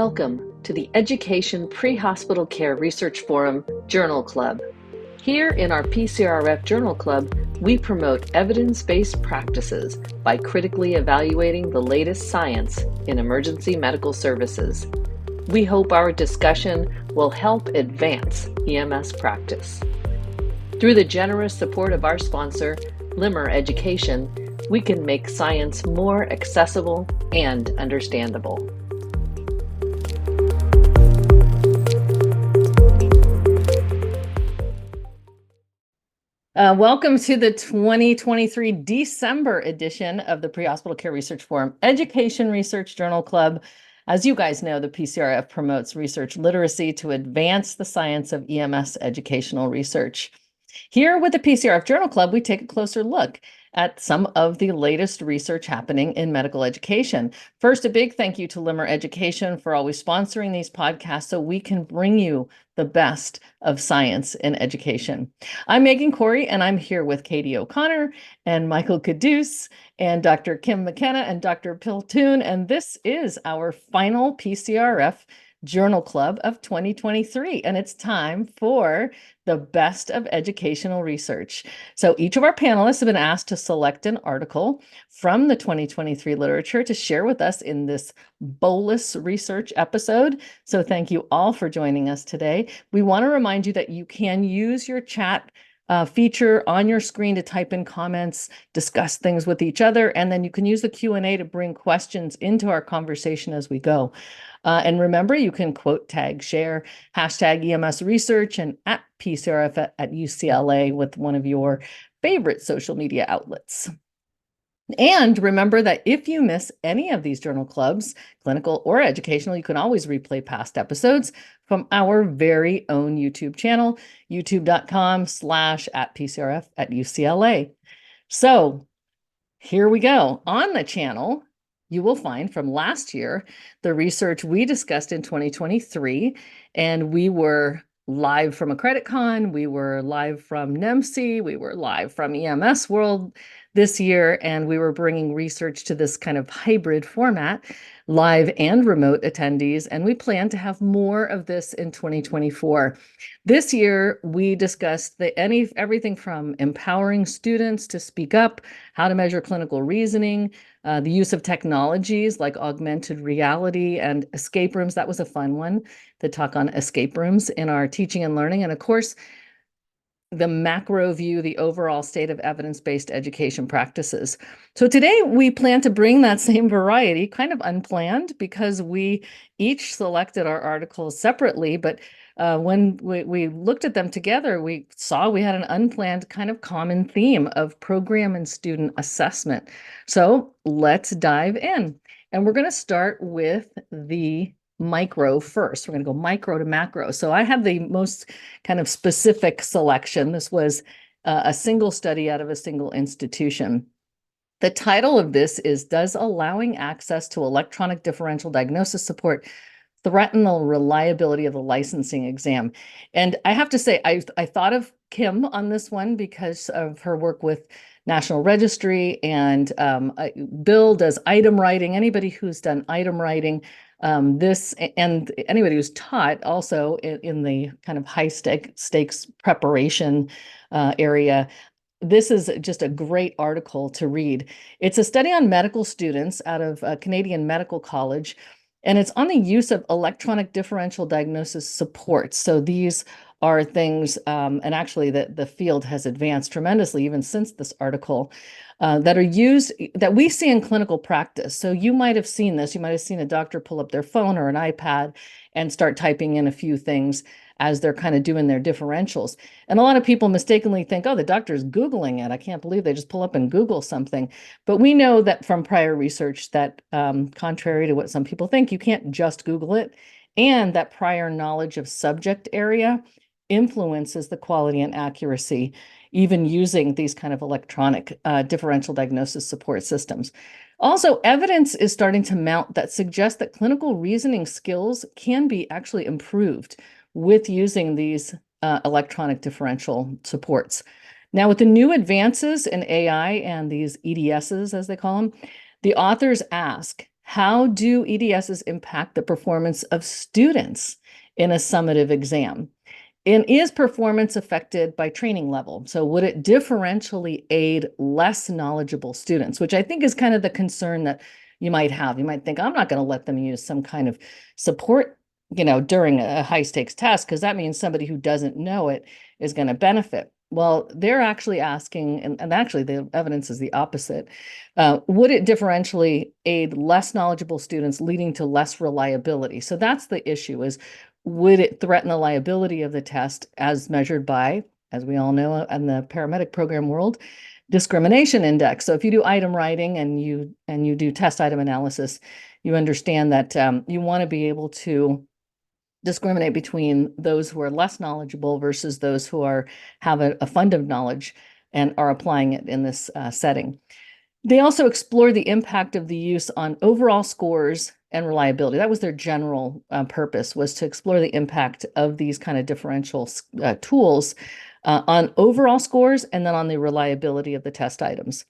Welcome to the Education Pre-Hospital Care Research Forum Journal Club. Here in our PCRF Journal Club, we promote evidence-based practices by critically evaluating the latest science in emergency medical services. We hope our discussion will help advance EMS practice. Through the generous support of our sponsor, Limmer Education, we can make science more accessible and understandable. Welcome to the 2023 December edition of the Pre-Hospital Care Research Forum Education Research Journal Club. As you guys know, the PCRF promotes research literacy to advance the science of EMS educational research. Here with the PCRF Journal Club, we take a closer look at some of the latest research happening in medical education. First, a big thank you to Limmer Education for always sponsoring these podcasts so we can bring you the best of science in education. I'm Megan Corey, and I'm here with Katie O'Connor and Michael Caduce and Dr. Kim McKenna and Dr. Piltoon, and this is our final PCRF Journal Club of 2023, and it's time for the best of educational research. So each of our panelists have been asked to select an article from the 2023 literature to share with us in this bolus research episode. So thank you all for joining us today. We want to remind you that you can use your chat feature on your screen to type in comments, discuss things with each other, and then you can use the Q&A to bring questions into our conversation as we go. And remember, you can quote, tag, share, hashtag EMS research and at PCRF at UCLA with one of your favorite social media outlets. And remember that if you miss any of these journal clubs, clinical or educational, you can always replay past episodes from our very own YouTube channel, youtube.com/@PCRF at UCLA. So here we go. On the channel, you will find from last year the research we discussed in 2023, and we were live from AccreditCon, we were live from NEMC, we were live from EMS World this year, and we were bringing research to this kind of hybrid format, live and remote attendees, and we plan to have more of this in 2024. This year, we discussed everything from empowering students to speak up, how to measure clinical reasoning, the use of technologies like augmented reality and escape rooms. That was a fun one, the talk on escape rooms in our teaching and learning. And of course, the macro view, the overall state of evidence-based education practices. So today we plan to bring that same variety, kind of unplanned, because we each selected our articles separately, but when we looked at them together, we saw we had an unplanned kind of common theme of program and student assessment. So let's dive in. And we're going to start with the micro first. We're going to go micro to macro. So I have the most kind of specific selection. This was a single study out of a single institution. The title of this is, Does Allowing Access to Electronic Differential Diagnosis Support Threaten the Reliability of the Licensing Exam? And I have to say, I thought of Kim on this one because of her work with National Registry, and Bill does item writing. Anybody who's done item writing, this, and anybody who's taught also in the kind of high stakes preparation area, this is just a great article to read. It's a study on medical students out of Canadian Medical College, and it's on the use of electronic differential diagnosis supports. So these are things, and actually the field has advanced tremendously even since this article, that are used, that we see in clinical practice. So you might have seen this. You might have seen a doctor pull up their phone or an iPad and start typing in a few things as they're kind of doing their differentials. And a lot of people mistakenly think, oh, the doctor's Googling it. I can't believe they just pull up and Google something. But we know that from prior research that, contrary to what some people think, you can't just Google it, and that prior knowledge of subject area influences the quality and accuracy, even using these kind of electronic differential diagnosis support systems. Also, evidence is starting to mount that suggests that clinical reasoning skills can be actually improved with using these electronic differential supports. Now, with the new advances in AI and these EDSs, as they call them, the authors ask, How do EDSs impact the performance of students in a summative exam? And is performance affected by training level? So would it differentially aid less knowledgeable students, which I think is kind of the concern that you might have. You might think, I'm not going to let them use some kind of support, during a high stakes test, because that means somebody who doesn't know it is going to benefit. Well, they're actually asking, and actually the evidence is the opposite. Would it differentially aid less knowledgeable students, leading to less reliability? So that's the issue, is would it threaten the liability of the test as measured by, as we all know in the paramedic program world, discrimination index? So if you do item writing and you do test item analysis, you understand that you want to be able to discriminate between those who are less knowledgeable versus those who have a fund of knowledge and are applying it in this setting. They also explore the impact of the use on overall scores and reliability. That was their general purpose, was to explore the impact of these kind of differential tools on overall scores and then on the reliability of the test items.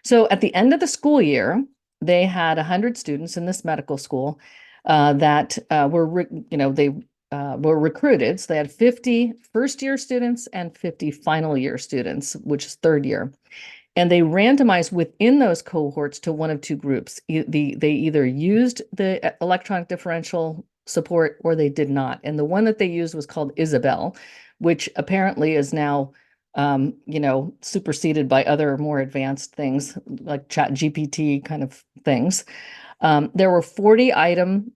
So at the end of the school year, they had 100 students in this medical school that they were recruited. So they had 50 first-year students and 50 final-year students, which is third year. And they randomized within those cohorts to one of two groups. They either used the electronic differential support or they did not. And the one that they used was called Isabel, which apparently is now, superseded by other more advanced things like Chat GPT kind of things. There were 40 items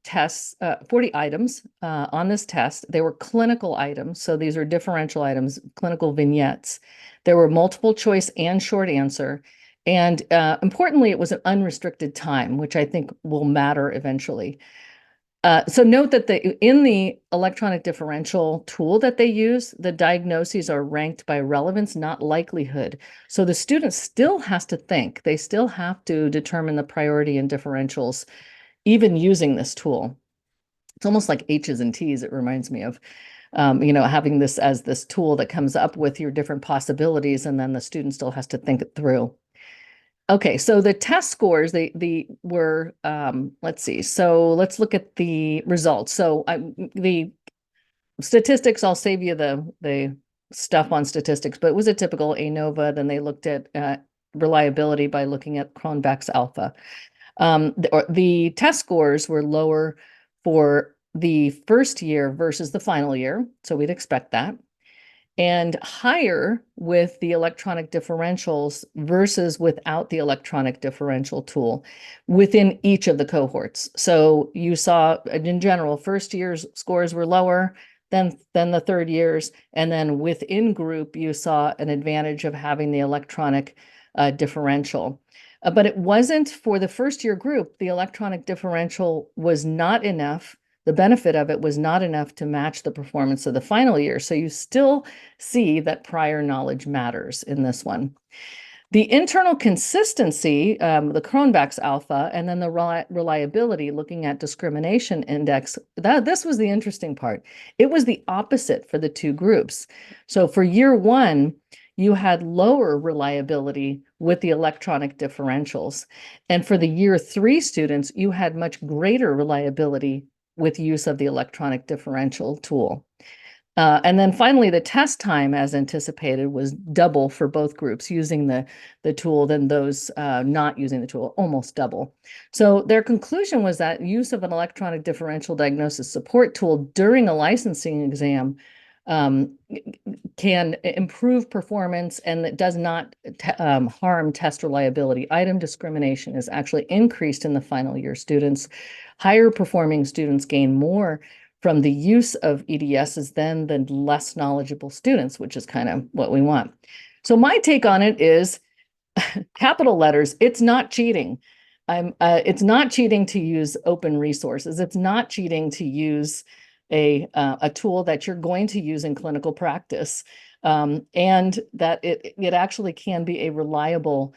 on this test. They were clinical items. So these are differential items, clinical vignettes. There were multiple choice and short answer. And importantly, it was an unrestricted time, which I think will matter eventually. So note that in the electronic differential tool that they use, the diagnoses are ranked by relevance, not likelihood. So the student still has to think. They still have to determine the priority in differentials, even using this tool. It's almost like H's and T's, it reminds me of, having this as this tool that comes up with your different possibilities, and then the student still has to think it through. Okay, so the test scores, they were, let's see. So let's look at the results. So the statistics, I'll save you the stuff on statistics, but it was a typical ANOVA. Then they looked at reliability by looking at Cronbach's alpha. The test scores were lower for the first year versus the final year, so we'd expect that, and higher with the electronic differentials versus without the electronic differential tool within each of the cohorts. So you saw, in general, first year's scores were lower than the third year's, and then within group, you saw an advantage of having the electronic differential. But it wasn't for the first year group. The electronic differential was not enough. The benefit of it was not enough to match the performance of the final year. So you still see that prior knowledge matters in this one. The internal consistency, the Cronbach's alpha, and then the reliability, looking at discrimination index, this was the interesting part. It was the opposite for the two groups. So for year one, you had lower reliability with the electronic differentials. And for the year three students, you had much greater reliability with use of the electronic differential tool. And then finally, the test time, as anticipated, was double for both groups using the tool than those not using the tool, almost double. So their conclusion was that use of an electronic differential diagnosis support tool during a licensing exam can improve performance, and it does not harm test reliability. Item discrimination is actually increased in the final year students. Higher performing students gain more from the use of EDSs than the less knowledgeable students, which is kind of what we want. So my take on it is, capital letters, it's not cheating. It's not cheating to use open resources. It's not cheating to use a tool that you're going to use in clinical practice, and that it actually can be a reliable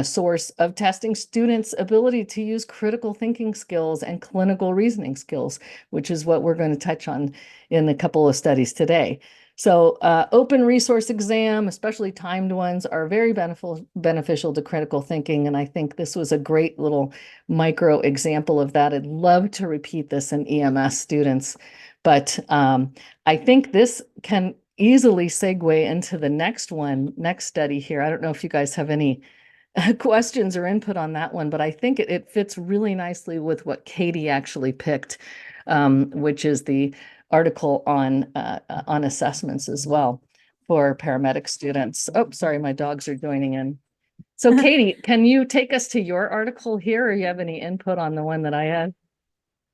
source of testing students' ability to use critical thinking skills and clinical reasoning skills, which is what we're going to touch on in a couple of studies today. So open resource exam, especially timed ones, are very beneficial to critical thinking. And I think this was a great little micro example of that. I'd love to repeat this in EMS students, but I think this can easily segue into the next study here. I don't know if you guys have any questions or input on that one, but I think it fits really nicely with what Katie actually picked, which is the article on assessments as well for paramedic students. Oh, sorry, my dogs are joining in. So Katie, can you take us to your article here, or you have any input on the one that I had?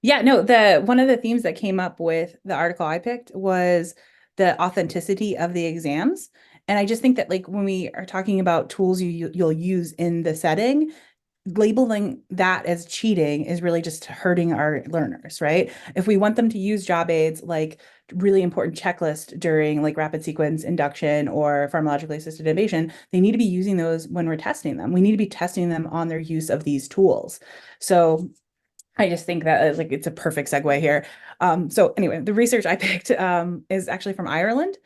Yeah, no, the one of the themes that came up with the article I picked was the authenticity of the exams. And I just think that like when we are talking about tools you'll use in the setting, labeling that as cheating is really just hurting our learners, right? If we want them to use job aids like really important checklist during like rapid sequence induction or pharmacologically assisted intubation, they need to be using those when we're testing them. We need to be testing them on their use of these tools. So I just think that like it's a perfect segue here. So anyway, the research I picked is actually from Ireland.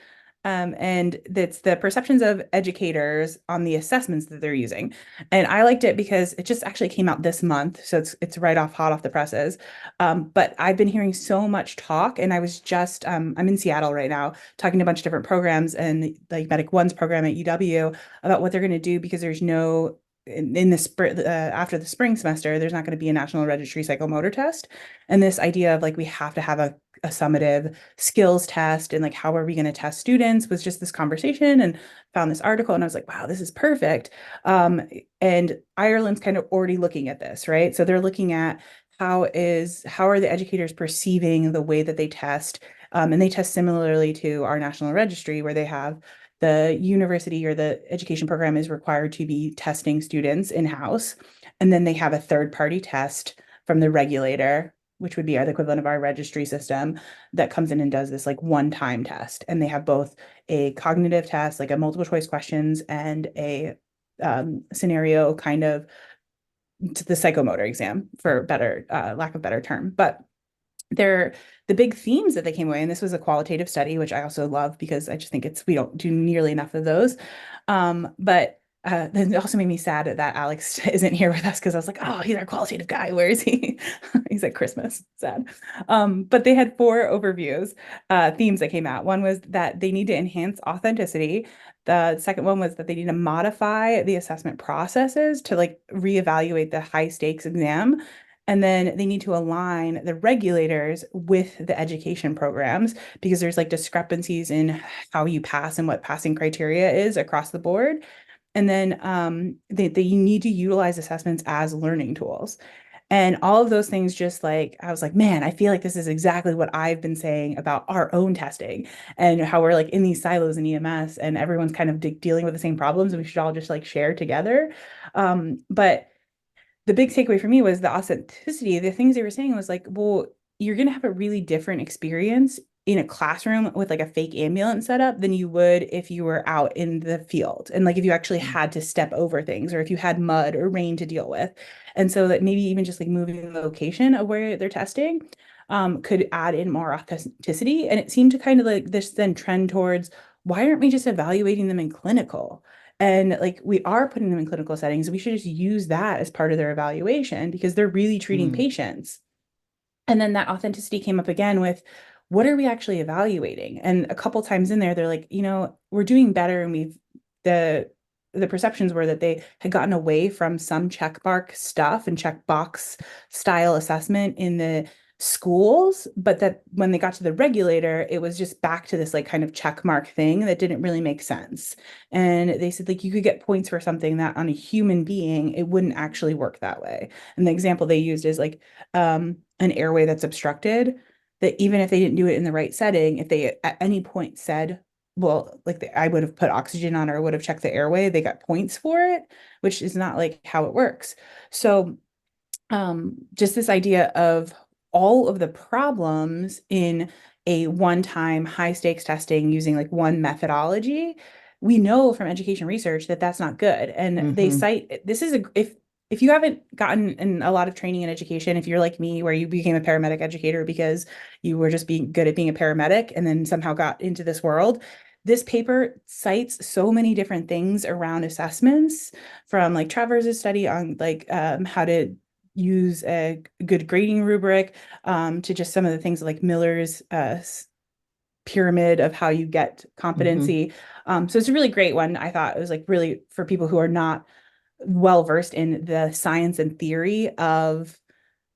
And that's the perceptions of educators on the assessments that they're using. And I liked it because it just actually came out this month. So it's right off hot off the presses. But I've been hearing so much talk, and I was just I'm in Seattle right now talking to a bunch of different programs and like Medic One's program at UW about what they're going to do because there's no in the spring after the spring semester, there's not going to be a national registry psychomotor test. And this idea of like we have to have a summative skills test and like how are we going to test students was just this conversation, and found this article and I was like, wow, this is perfect. Um, and Ireland's kind of already looking at this, right? So they're looking at how are the educators perceiving the way that they test. And they test similarly to our national registry where they have the university or the education program is required to be testing students in-house. And then they have a third-party test from the regulator, which would be the equivalent of our registry system, that comes in and does this like one-time test. And they have both a cognitive test, like a multiple choice questions, and a scenario kind of to the psychomotor exam for better lack of better term. But they're the big themes that they came away, and this was a qualitative study, which I also love because I just think we don't do nearly enough of those. But then it also made me sad that Alex isn't here with us because I was like, oh, he's our qualitative guy. Where is he? He's at Christmas. Sad. But they had four overviews, themes that came out. One was that they need to enhance authenticity. The second one was that they need to modify the assessment processes to like reevaluate the high stakes exam. And then they need to align the regulators with the education programs because there's like discrepancies in how you pass and what passing criteria is across the board. And then they need to utilize assessments as learning tools. And all of those things, just like, I was like, man, I feel like this is exactly what I've been saying about our own testing and how we're like in these silos in EMS and everyone's kind of dealing with the same problems and we should all just like share together. But the big takeaway for me was the authenticity. The things they were saying was like, well, you're going to have a really different experience in a classroom with like a fake ambulance setup than you would if you were out in the field. And like if you actually had to step over things or if you had mud or rain to deal with. And so that maybe even just like moving the location of where they're testing could add in more authenticity. And it seemed to kind of like this then trend towards why aren't we just evaluating them in clinical? And like we are putting them in clinical settings, we should just use that as part of their evaluation because they're really treating Mm. patients. And then that authenticity came up again with what are we actually evaluating? And a couple times in there, they're like, we're doing better and the the perceptions were that they had gotten away from some checkmark stuff and checkbox style assessment in the schools, but that when they got to the regulator, it was just back to this like kind of checkmark thing that didn't really make sense. And they said like you could get points for something that on a human being, it wouldn't actually work that way. And the example they used is like an airway that's obstructed, that even if they didn't do it in the right setting, if they at any point said, well, like I would have put oxygen on or would have checked the airway, they got points for it, which is not like how it works. So just this idea of all of the problems in a one-time high stakes testing using like one methodology, we know from education research that that's not good. And they Hmm. cite this is a if if you haven't gotten in a lot of training and education, if you're like me, where you became a paramedic educator because you were just being good at being a paramedic and then somehow got into this world, this paper cites so many different things around assessments, from like Travers's study on like how to use a good grading rubric, to just some of the things like Miller's pyramid of how you get Hmm. competency. So it's a really great one. I thought it was like really for people who are not well versed in the science and theory of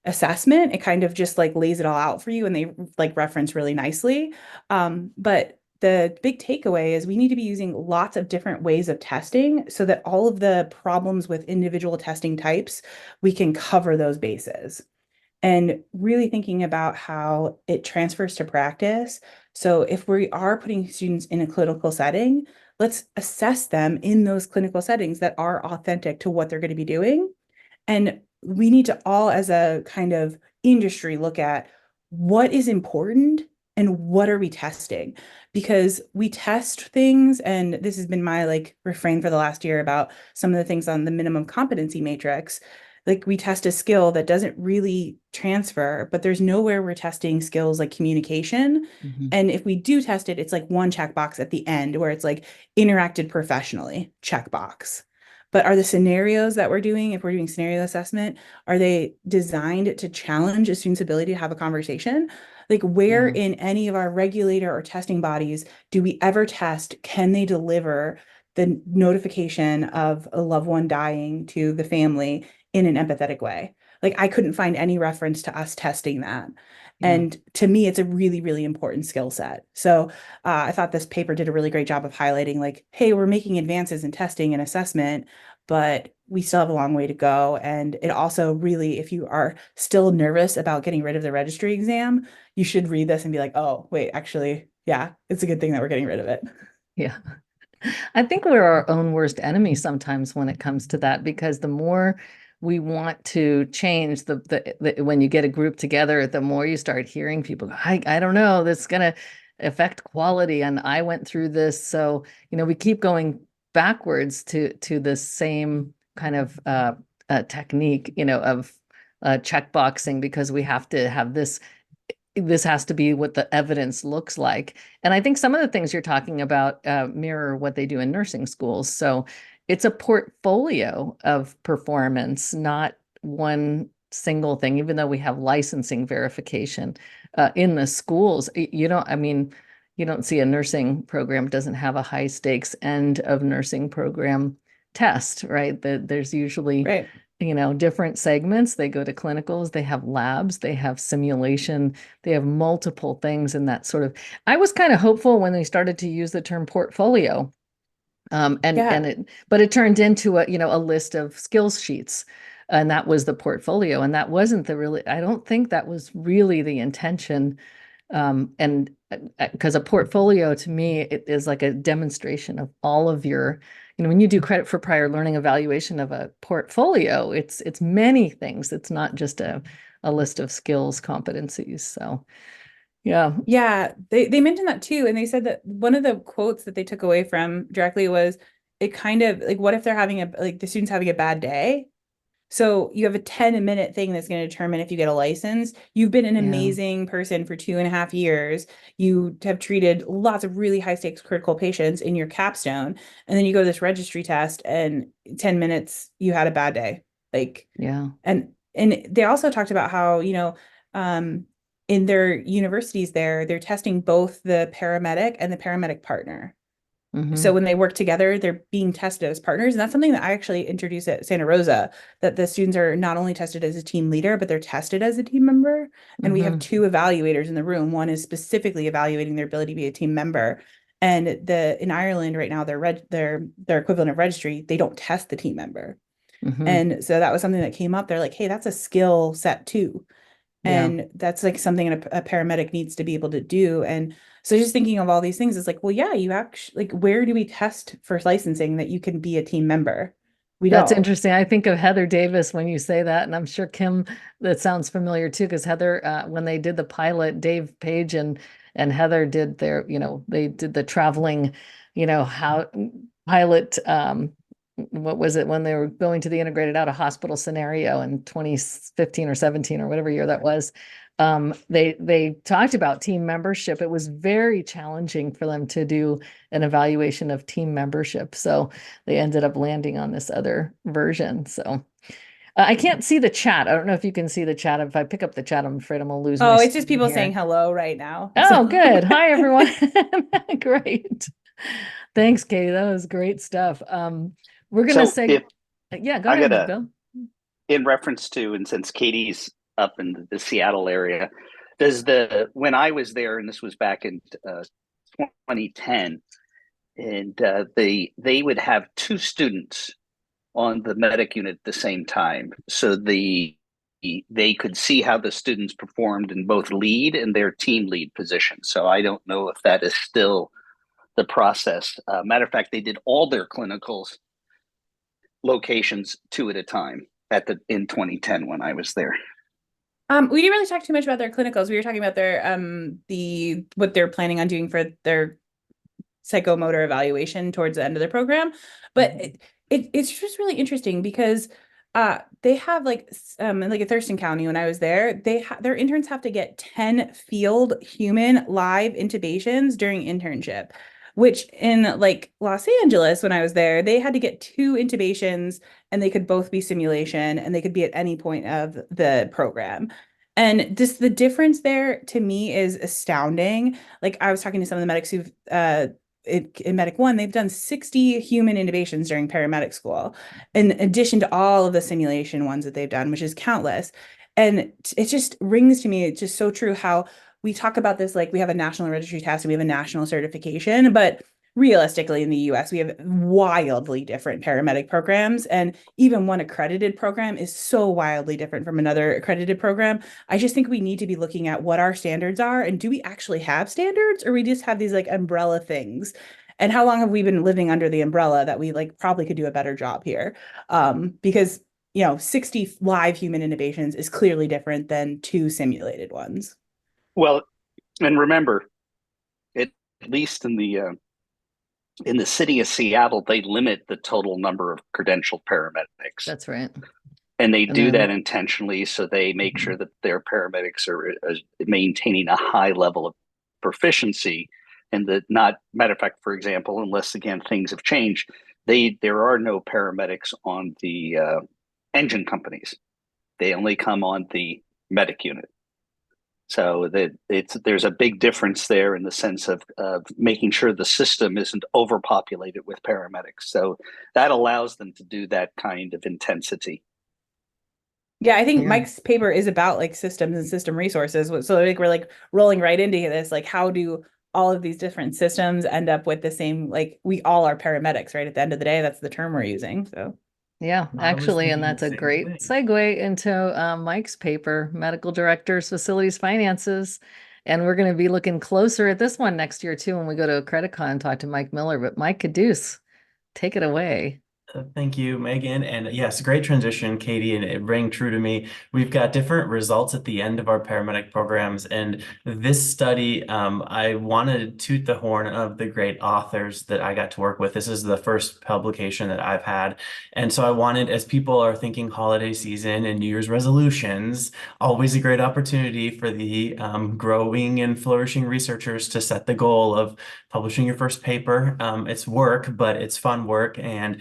assessment. It kind of just like lays it all out for you, and they like reference really nicely. But the big takeaway is we need to be using lots of different ways of testing so that all of the problems with individual testing types, we can cover those bases, and really thinking about how it transfers to practice. So if we are putting students in a clinical setting, let's assess them in those clinical settings that are authentic to what they're going to be doing. And we need to all, as a kind of industry, look at what is important and what are we testing? Because we test things, and this has been my like refrain for the last year about some of the things on the minimum competency matrix. Like we test a skill that doesn't really transfer, but there's nowhere we're testing skills like communication. Hmm. And if we do test it, it's like one checkbox at the end where it's like interacted professionally, checkbox. But are the scenarios that we're doing, if we're doing scenario assessment, are they designed to challenge a student's ability to have a conversation? Like, where Yeah. in any of our regulator or testing bodies do we ever test, can they deliver the notification of a loved one dying to the family in an empathetic way? Like, I couldn't find any reference to us testing that. Yeah. And to me, it's a really, really important skill set. So I thought this paper did a really great job of highlighting, like, hey, we're making advances in testing and assessment, but we still have a long way to go. And it also really, if you are still nervous about getting rid of the registry exam, you should read this and be like, oh, wait, actually, yeah, it's a good thing that we're getting rid of it. Yeah. I think we're our own worst enemy sometimes when it comes to that, because the more we want to change when you get a group together, the more you start hearing people go, I don't know, this is going to affect quality. And I went through this. So, we keep going backwards to the same kind of technique, of checkboxing, because we have to have this has to be what the evidence looks like. And I think some of the things you're talking about mirror what they do in nursing schools. So it's a portfolio of performance, not one single thing, even though we have licensing verification in the schools. You don't see a nursing program doesn't have a high stakes end of nursing program test, right? There's usually Right. different segments. They go to clinicals, they have labs, they have simulation, they have multiple things in that sort of. I was kind of hopeful when they started to use the term portfolio. Yeah. But it turned into a list of skills sheets, and that was the portfolio. And that wasn't I don't think that was really the intention. And because a portfolio to me, it is like a demonstration of all of your, when you do credit for prior learning evaluation of a portfolio, it's many things. It's not just a list of skills, competencies. So yeah. Yeah, they mentioned that too. And they said that one of the quotes that they took away from directly was, it kind of like, what if they're having the student's having a bad day? So you have a 10-minute thing that's going to determine if you get a license. You've been an Yeah. amazing person for 2.5 years. You have treated lots of really high stakes critical patients in your capstone. And then you go to this registry test and 10 minutes, you had a bad day. Like, Yeah. and they also talked about how, um, in their universities there, they're testing both the paramedic and the paramedic partner. So Hmm. when they work together, they're being tested as partners. And that's something that I actually introduced at Santa Rosa, that the students are not only tested as a team leader, but they're tested as a team member. And we have Hmm. two evaluators in the room. One is specifically evaluating their ability to be a team member. And in Ireland right now, their equivalent of registry, they don't test the team member. Hmm. And so that was something that came up. They're like, hey, that's a skill set too. Yeah. And that's like something a paramedic needs to be able to do. And so just thinking of all these things, it's like, well, yeah, you actually, like, where do we test for licensing that you can be a team member? We That's don't. interesting. I think of Heather Davis when you say that, and I'm sure Kim, that sounds familiar too, because Heather, when they did the pilot, Dave Page and Heather did they did the traveling, how pilot what was it when they were going to the integrated out of hospital scenario in 2015 or 17 or whatever year that was. They talked about team membership. It was very challenging for them to do an evaluation of team membership. So they ended up landing on this other version. So I can't see the chat. I don't know if you can see the chat. If I pick up the chat, I'm afraid I'm gonna lose my Oh, it's just screen people here. saying hello right now. So Oh, good. Hi, everyone. Great. Thanks, Katie. That was great stuff. We're gonna So say, if yeah, go I ahead, gotta, Bill. in reference to, and since Katie's up in the Seattle area, when I was there, and this was back in 2010, and they would have two students on the medic unit at the same time, so they could see how the students performed in both lead and their team lead positions. So I don't know if that is still the process. Matter of fact, they did all their clinicals locations two at a time in 2010 when I was there. we didn't really talk too much about their clinicals. We were talking about their what they're planning on doing for their psychomotor evaluation towards the end of their program. But it's just really interesting because they have like in Thurston County when I was there, their interns have to get 10 field human live intubations during internship, which in like Los Angeles when I was there, they had to get 2 intubations and they could both be simulation and they could be at any point of the program. And just the difference there to me is astounding. Like I was talking to some of the medics who've in Medic One, they've done 60 human intubations during paramedic school, in addition to all of the simulation ones that they've done, which is countless. And it just rings to me, it's just so true how we talk about this like we have a national registry test and we have a national certification, but realistically in the US, we have wildly different paramedic programs. And even one accredited program is so wildly different from another accredited program. I just think we need to be looking at what our standards are and do we actually have standards or we just have these like umbrella things? And how long have we been living under the umbrella that we like probably could do a better job here? Because 60 live human intubations is clearly different than 2 simulated ones. Well, and remember, at least in the city of Seattle, they limit the total number of credentialed paramedics. That's right. And they And do then, that intentionally so they make sure that their paramedics are maintaining a high level of proficiency. And that, not matter of fact, for example, unless again things have changed, there are no paramedics on the engine companies. They only come on the medic unit. So that there's a big difference there in the sense of making sure the system isn't overpopulated with paramedics. So that allows them to do that kind of intensity. Yeah, I think yeah. Mike's paper is about like systems and system resources. So like we're like rolling right into this, like how do all of these different systems end up with the same, like we all are paramedics, right? At the end of the day, that's the term we're using. So Yeah, I was actually, and thinking that's the a same great thing. segue into Mike's paper, Medical Directors, Facilities Finances. And we're going to be looking closer at this one next year too when we go to CreditCon and talk to Mike Miller. But Mike Caduce, take it away. Thank you, Megan. And yes, great transition, Katie, and it rang true to me. We've got different results at the end of our paramedic programs. And this study, I wanted to toot the horn of the great authors that I got to work with. This is the first publication that I've had. And so I wanted, as people are thinking holiday season and New Year's resolutions, always a great opportunity for the growing and flourishing researchers to set the goal of publishing your first paper. It's work, but it's fun work. And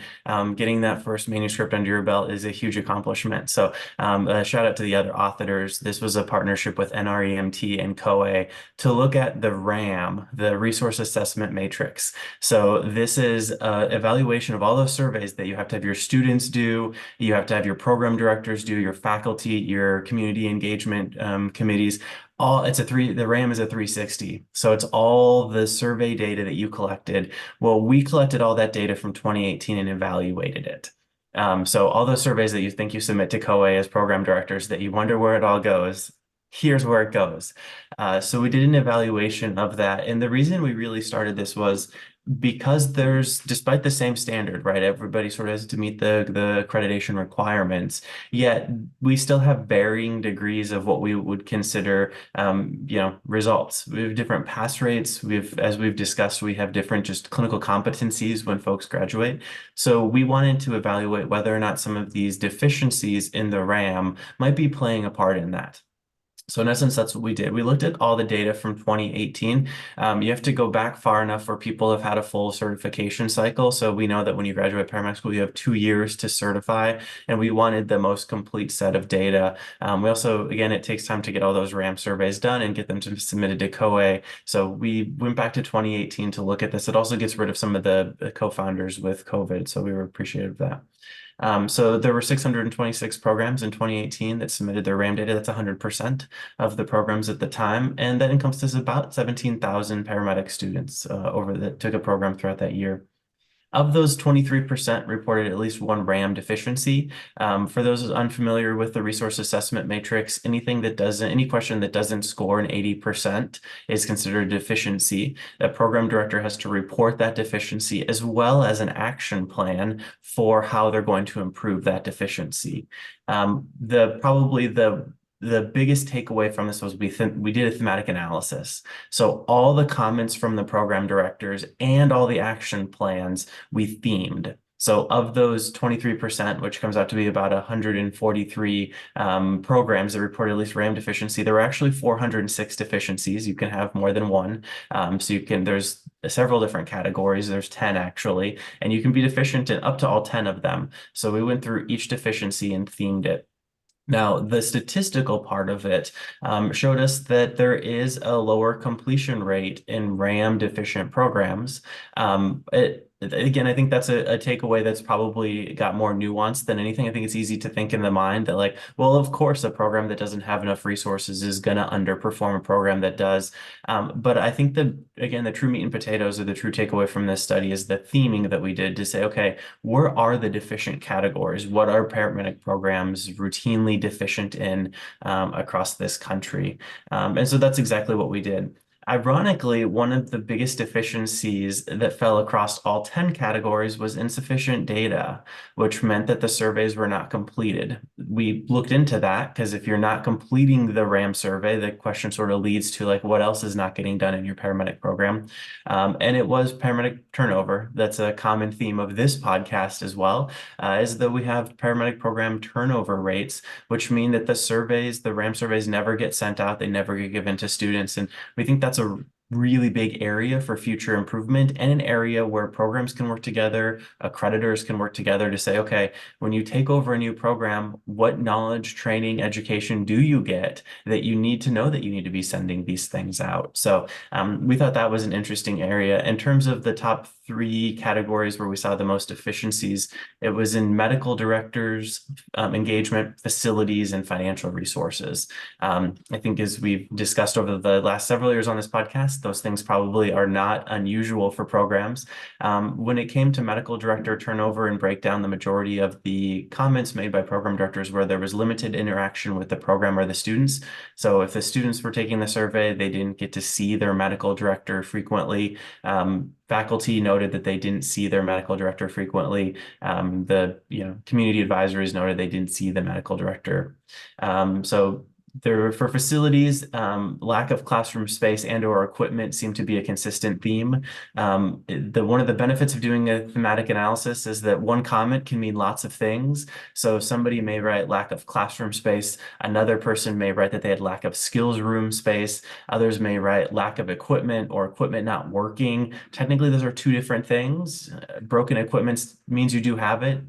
getting that first manuscript under your belt is a huge accomplishment. So shout out to the other authors. This was a partnership with NREMT and COA to look at the RAM, the Resource Assessment Matrix. So this is an evaluation of all those surveys that you have to have your students do, you have to have your program directors do, your faculty, your community engagement committees. The RAM is a 360. So it's all the survey data that you collected. Well, we collected all that data from 2018 and evaluated it. So all those surveys that you think you submit to COA as program directors that you wonder where it all goes, here's where it goes. So we did an evaluation of that. And the reason we really started this was because despite the same standard, right? Everybody sort of has to meet the accreditation requirements, yet we still have varying degrees of what we would consider, results. We have different pass rates. As we've discussed, we have different just clinical competencies when folks graduate. So we wanted to evaluate whether or not some of these deficiencies in the RAM might be playing a part in that. So in essence, that's what we did. We looked at all the data from 2018. You have to go back far enough where people have had a full certification cycle. So we know that when you graduate paramedic school, you have 2 years to certify, and we wanted the most complete set of data. We also, again, it takes time to get all those RAM surveys done and get them submitted to COA. So we went back to 2018 to look at this. It also gets rid of some of the co-founders with COVID. So we were appreciative of that. So there were 626 programs in 2018 that submitted their RAM data. That's 100% of the programs at the time. And that encompasses about 17,000 paramedic students that took a program throughout that year. Of those, 23% reported at least one RAM deficiency. For those unfamiliar with the resource assessment matrix, any question that doesn't score an 80% is considered a deficiency. The program director has to report that deficiency as well as an action plan for how they're going to improve that deficiency. Probably the biggest takeaway from this was we did a thematic analysis. So all the comments from the program directors and all the action plans we themed. So of those 23%, which comes out to be about 143 programs that reported at least RAM deficiency, there were actually 406 deficiencies. You can have more than one. There's several different categories. There's 10 actually, and you can be deficient in up to all 10 of them. So we went through each deficiency and themed it. Now, the statistical part of it showed us that there is a lower completion rate in RAM deficient programs. Again, I think that's a takeaway that's probably got more nuance than anything. I think it's easy to think in the mind that like, well, of course, a program that doesn't have enough resources is going to underperform a program that does. But I think again, the true meat and potatoes or the true takeaway from this study is the theming that we did to say, okay, where are the deficient categories? What are paramedic programs routinely deficient in across this country? And so that's exactly what we did. Ironically, one of the biggest deficiencies that fell across all 10 categories was insufficient data, which meant that the surveys were not completed. We looked into that because if you're not completing the RAM survey, the question sort of leads to like, what else is not getting done in your paramedic program? And it was paramedic turnover. That's a common theme of this podcast as well, is that we have paramedic program turnover rates, which mean that the RAM surveys never get sent out. They never get given to students. And we think that's a really big area for future improvement and an area where programs can work together, accreditors can work together to say, okay, when you take over a new program, what knowledge, training, education do you get that you need to know that you need to be sending these things out? So we thought that was an interesting area. In terms of the top 3 categories where we saw the most efficiencies, it was in medical directors, engagement, facilities, and financial resources. I think as we've discussed over the last several years on this podcast, those things probably are not unusual for programs. When it came to medical director turnover and breakdown, the majority of the comments made by program directors were there was limited interaction with the program or the students. So if the students were taking the survey, they didn't get to see their medical director frequently. Faculty noted that they didn't see their medical director frequently. The community advisories noted they didn't see the medical director. So for facilities, lack of classroom space and/or equipment seem to be a consistent theme. One of the benefits of doing a thematic analysis is that one comment can mean lots of things. So somebody may write lack of classroom space. Another person may write that they had lack of skills room space. Others may write lack of equipment or equipment not working. Technically, those are 2 different things. Broken equipment means you do have it.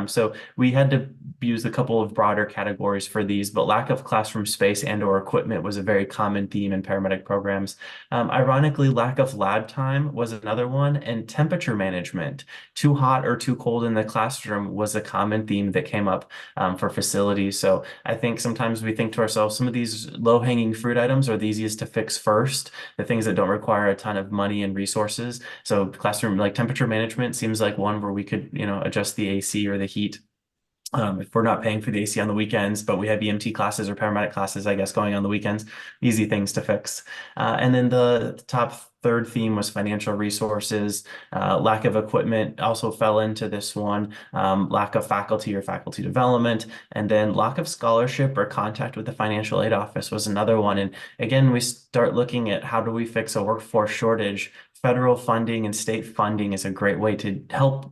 So we had to use a couple of broader categories for these, but lack of classroom space and/or equipment was a very common theme in paramedic programs. Ironically, lack of lab time was another one, and temperature management, too hot or too cold in the classroom, was a common theme that came up for facilities. So I think sometimes we think to ourselves, some of these low-hanging fruit items are the easiest to fix first, the things that don't require a ton of money and resources. So classroom, like temperature management, seems like one where we could, adjust the AC or the heat. If we're not paying for the AC on the weekends, but we have EMT classes or paramedic classes, I guess, going on the weekends, easy things to fix. And then the top third theme was financial resources. Lack of equipment also fell into this one. Lack of faculty or faculty development. And then lack of scholarship or contact with the financial aid office was another one. And again, we start looking at how do we fix a workforce shortage. Federal funding and state funding is a great way to help,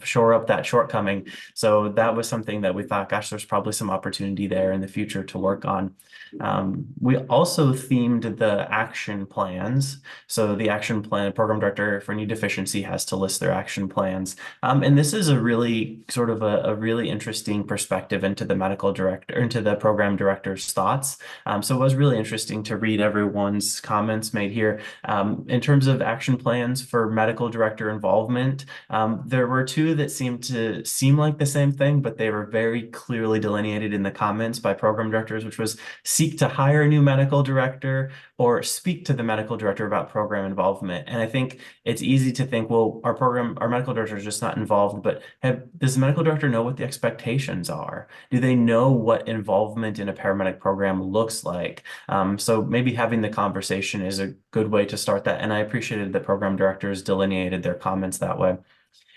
shore up that shortcoming. So that was something that we thought, gosh, there's probably some opportunity there in the future to work on. We also themed the action plans. So the action plan, program director for any deficiency has to list their action plans. And this is a really sort of a really interesting perspective into the medical director, into the program director's thoughts. So it was really interesting to read everyone's comments made here. In terms of action plans for medical director involvement, there were two that seemed to seem like the same thing, but they were very clearly delineated in the comments by program directors, which was seek to hire a new medical director or speak to the medical director about program involvement. And I think it's easy to think, well, our medical director is just not involved, but does the medical director know what the expectations are? Do they know what involvement in a paramedic program looks like? So maybe having the conversation is a good way to start that. And I appreciated that program directors delineated their comments that way.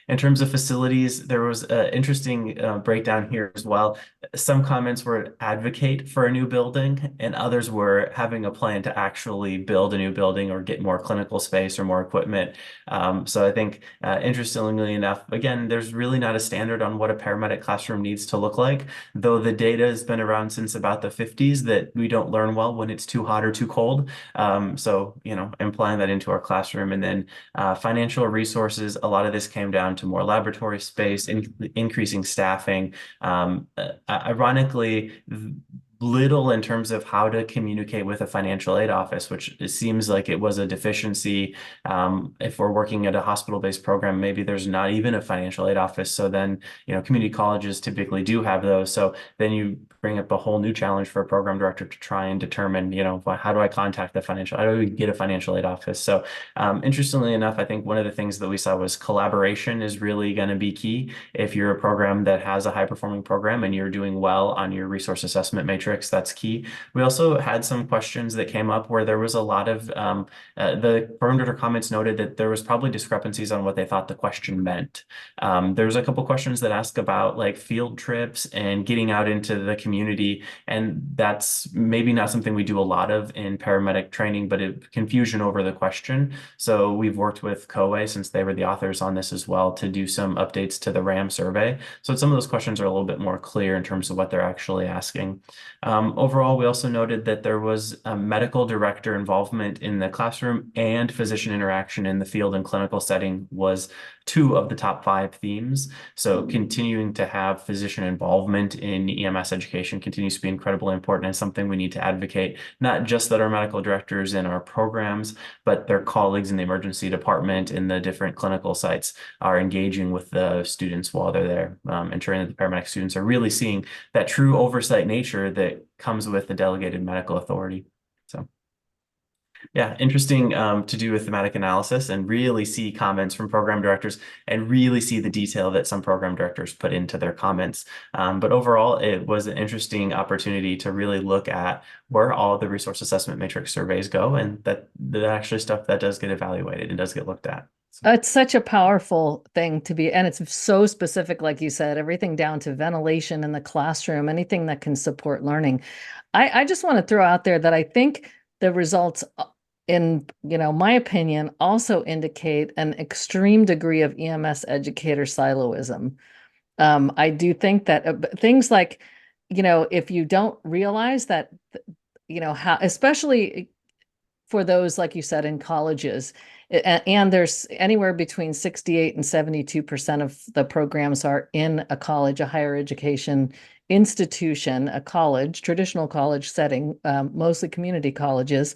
In terms of facilities, there was an interesting breakdown here as well. Some comments were advocate for a new building, and others were having a plan to actually build a new building or get more clinical space or more equipment. So I think, interestingly enough, again, there's really not a standard on what a paramedic classroom needs to look like, though the data has been around since about the 50s that we don't learn well when it's too hot or too cold. So, implying that into our classroom. And then financial resources, a lot of this came down to more laboratory space, increasing staffing. Ironically, little in terms of how to communicate with a financial aid office, which it seems like it was a deficiency. If we're working at a hospital-based program, maybe there's not even a financial aid office. So then, community colleges typically do have those. So then you bring up a whole new challenge for a program director to try and determine, how do I contact how do we get a financial aid office? So interestingly enough, I think one of the things that we saw was collaboration is really going to be key. If you're a program that has a high-performing program and you're doing well on your resource assessment matrix, that's key. We also had some questions that came up where there was a lot of, the program director comments noted that there was probably discrepancies on what they thought the question meant. There was a couple questions that asked about like field trips and getting out into the community, and that's maybe not something we do a lot of in paramedic training, but confusion over the question. So we've worked with COE, since they were the authors on this as well, to do some updates to the RAM survey. So some of those questions are a little bit more clear in terms of what they're actually asking. Overall, we also noted that there was a medical director involvement in the classroom and physician interaction in the field and clinical setting was 2 of the top 5 themes. So continuing to have physician involvement in EMS education continues to be incredibly important and something we need to advocate, not just that our medical directors in our programs, but their colleagues in the emergency department in the different clinical sites are engaging with the students while they're there, ensuring that the paramedic students are really seeing that true oversight nature that comes with the delegated medical authority. So yeah, interesting to do a thematic analysis and really see comments from program directors and really see the detail that some program directors put into their comments. But overall, it was an interesting opportunity to really look at where all the resource assessment matrix surveys go, and that actually stuff that does get evaluated and does get looked at. It's such a powerful thing to be, and it's so specific, like you said, everything down to ventilation in the classroom, anything that can support learning. I just want to throw out there that I think the results in, my opinion, also indicate an extreme degree of EMS educator siloism. I do think that things like, if you don't realize that, how, especially for those, like you said, in colleges, and there's anywhere between 68 and 72% of the programs are in a college, a higher education institution, a college, traditional college setting, mostly community colleges.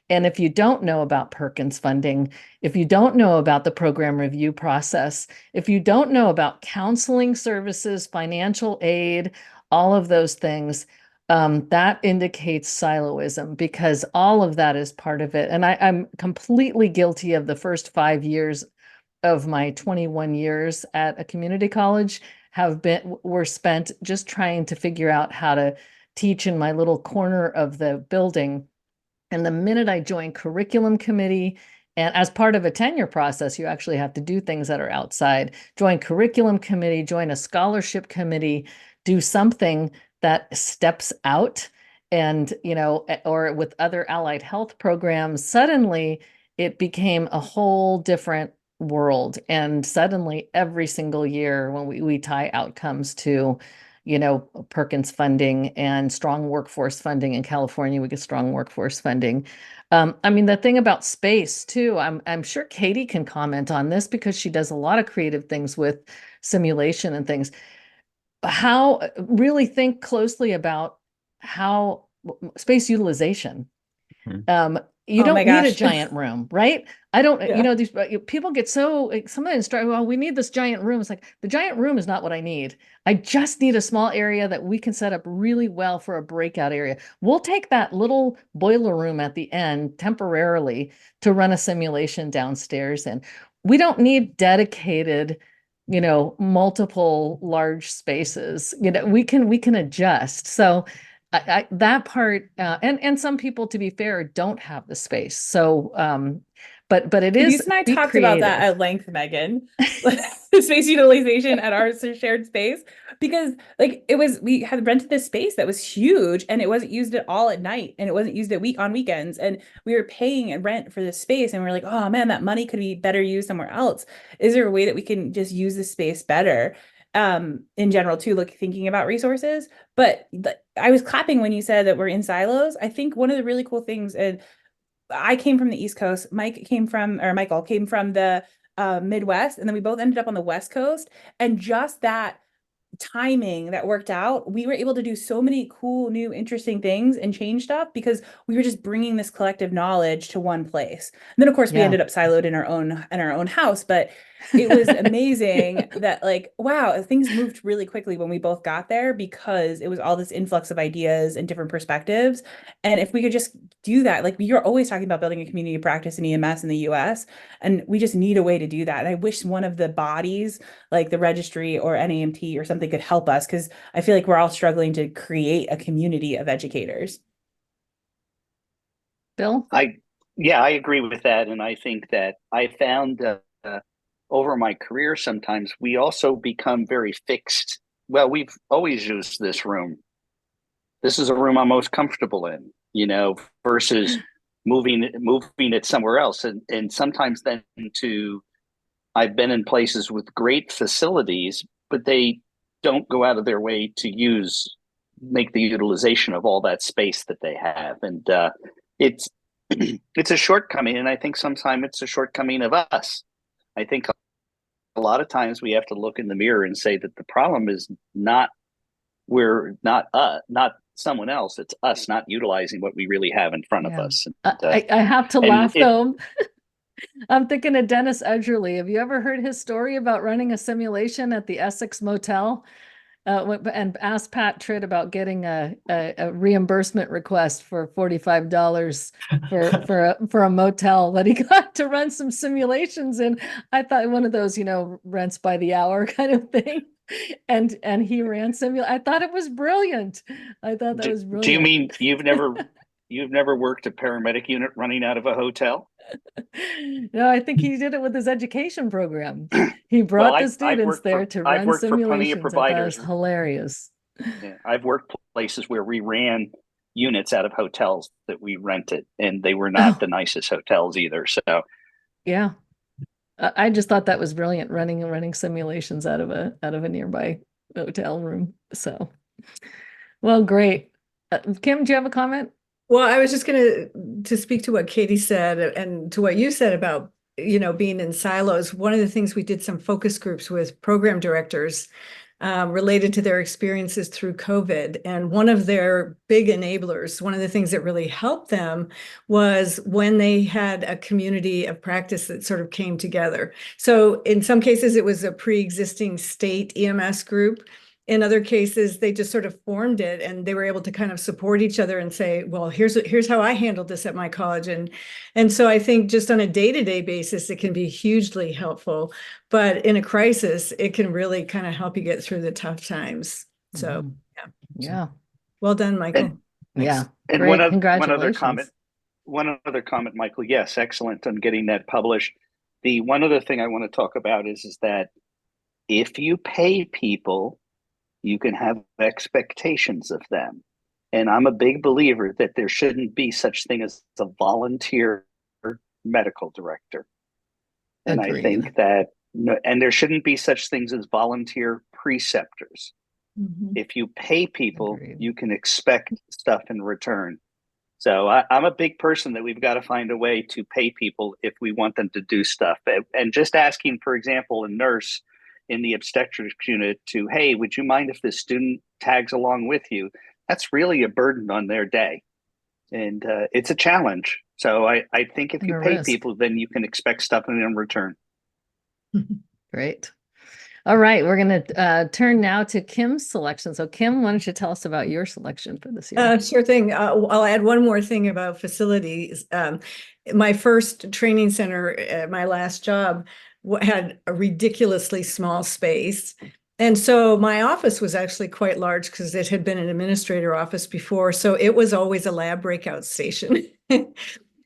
And if you don't know about Perkins funding, if you don't know about the program review process, if you don't know about counseling services, financial aid, all of those things, that indicates siloism, because all of that is part of it. And I'm completely guilty of the first 5 years of my 21 years at a community college, were spent just trying to figure out how to teach in my little corner of the building. And the minute I joined curriculum committee, and as part of a tenure process, you actually have to do things that are outside. Join curriculum committee, join a scholarship committee, do something that steps out and, or with other allied health programs, suddenly it became a whole different world. And suddenly every single year when we tie outcomes to, Perkins funding and strong workforce funding in California, we get strong workforce funding. I mean, the thing about space too, I'm sure Katie can comment on this because she does a lot of creative things with simulation and things. How really think closely about how space utilization. You Oh don't my need a gosh. giant room, right? I don't, Yeah. these people get so, some of the instructors, well, we need this giant room. It's like, the giant room is not what I need. I just need a small area that we can set up really well for a breakout area. We'll take that little boiler room at the end temporarily to run a simulation downstairs. And we don't need dedicated, multiple large spaces. We can adjust. So that part, and some people, to be fair, don't have the space. So, but it is Denise and I be talked about that creative. at length, Megan. The space utilization at our shared space, because we had rented this space that was huge and it wasn't used at all at night and it wasn't used on weekends, and we were paying rent for this space and we're like, oh man, that money could be better used somewhere else. Is there a way that we can just use the space better? In general too, thinking about resources. But I was clapping when you said that we're in silos. I think one of the really cool things, and I came from the East Coast, Michael came from the Midwest, and then we both ended up on the West Coast. And just that timing that worked out, we were able to do so many cool, new, interesting things and change stuff because we were just bringing this collective knowledge to one place. And then, of course, we Yeah. ended up siloed in our own house, but it was amazing that wow, things moved really quickly when we both got there because it was all this influx of ideas and different perspectives. And if we could just do that, you're always talking about building a community of practice in EMS in the US, and we just need a way to do that. And I wish one of the bodies, like the registry or NAMT or something, could help us, because I feel like we're all struggling to create a community of educators. Bill? Yeah, I agree with that. And I think that I found over my career, sometimes we also become very fixed. Well, we've always used this room. This is a room I'm most comfortable in, versus moving it somewhere else. And sometimes then I've been in places with great facilities, but they don't go out of their way to make the utilization of all that space that they have. And it's it's a shortcoming. And I think sometimes it's a shortcoming of us. I think a lot of times we have to look in the mirror and say that the problem is not someone else. It's us not utilizing what we really have in front of us. And, I have to laugh though. I'm thinking of Dennis Edgerly. Have you ever heard his story about running a simulation at the Essex Motel? And asked Pat Tritt about getting a reimbursement request for $45 for a motel that he got to run some simulations in. I thought one of those, rents by the hour kind of thing. And he ran I thought it was brilliant. I thought that was brilliant. Do you mean you've never worked a paramedic unit running out of a hotel? No, I think he did it with his education program. He brought the students there to run simulations. I thought it was hilarious. Yeah, I've worked places where we ran units out of hotels that we rented, and they were not the nicest hotels either. So, yeah, I just thought that was brilliant, running simulations out of a nearby hotel room. So, well, great. Kim, do you have a comment? Well, I was just going to speak to what Katie said and to what you said about, being in silos. One of the things we did some focus groups with program directors related to their experiences through COVID. And one of their big enablers, one of the things that really helped them was when they had a community of practice that sort of came together. So in some cases, it was a pre-existing state EMS group. In other cases, they just sort of formed it and they were able to kind of support each other and say, well, here's how I handled this at my college. And so I think just on a day-to-day basis, it can be hugely helpful. But in a crisis, it can really kind of help you get through the tough times. So, Mhm. yeah. Yeah. Well done, Michael. And, Yeah. and Great. one other Congratulations. one other comment, Michael. Yes, excellent on getting that published. The one other thing I want to talk about is that if you pay people, you can have expectations of them. And I'm a big believer that there shouldn't be such thing as a volunteer medical director. And I Agreed. think that, and there shouldn't be such things as volunteer preceptors. Mhm. If you pay people, Agreed. you can expect stuff in return. So I'm a big person that we've got to find a way to pay people if we want them to do stuff. And just asking, for example, a nurse in the obstetrics unit to, hey, would you mind if this student tags along with you? That's really a burden on their day. And it's a challenge. So I think if And you a pay risk. people, then you can expect stuff in return. Great. All right, we're going to turn now to Kim's selection. So Kim, why don't you tell us about your selection for this year? Sure thing. I'll add one more thing about facilities. My first training center at my last job had a ridiculously small space. And so my office was actually quite large because it had been an administrator office before. So it was always a lab breakout station. And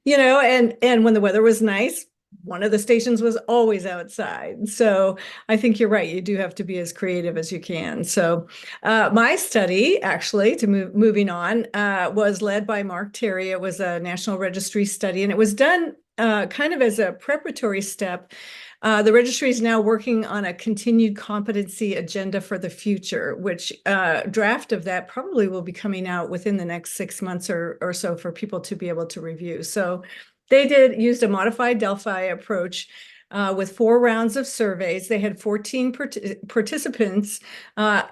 when the weather was nice, one of the stations was always outside. So I think you're right. You do have to be as creative as you can. So my study, actually, moving on, was led by Mark Terry. It was a National Registry study, and it was done kind of as a preparatory step. The registry is now working on a continued competency agenda for the future, which draft of that probably will be coming out within the next 6 months or so for people to be able to review. So they used a modified Delphi approach with 4 rounds of surveys. They had 14 participants,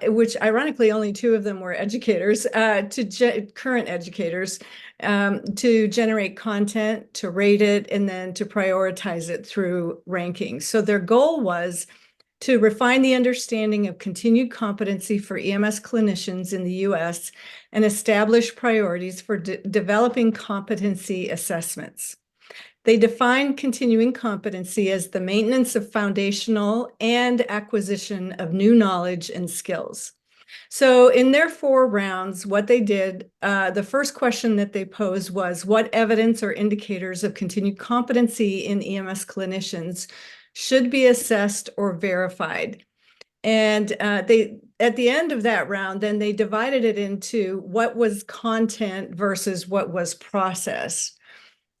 which ironically only 2 of them were educators, current educators, to generate content, to rate it, and then to prioritize it through rankings. So their goal was to refine the understanding of continued competency for EMS clinicians in the U.S. and establish priorities for developing competency assessments. They define continuing competency as the maintenance of foundational and acquisition of new knowledge and skills. So in their 4 rounds, what they did, the first question that they posed was, what evidence or indicators of continued competency in EMS clinicians should be assessed or verified? And at the end of that round, then they divided it into what was content versus what was process.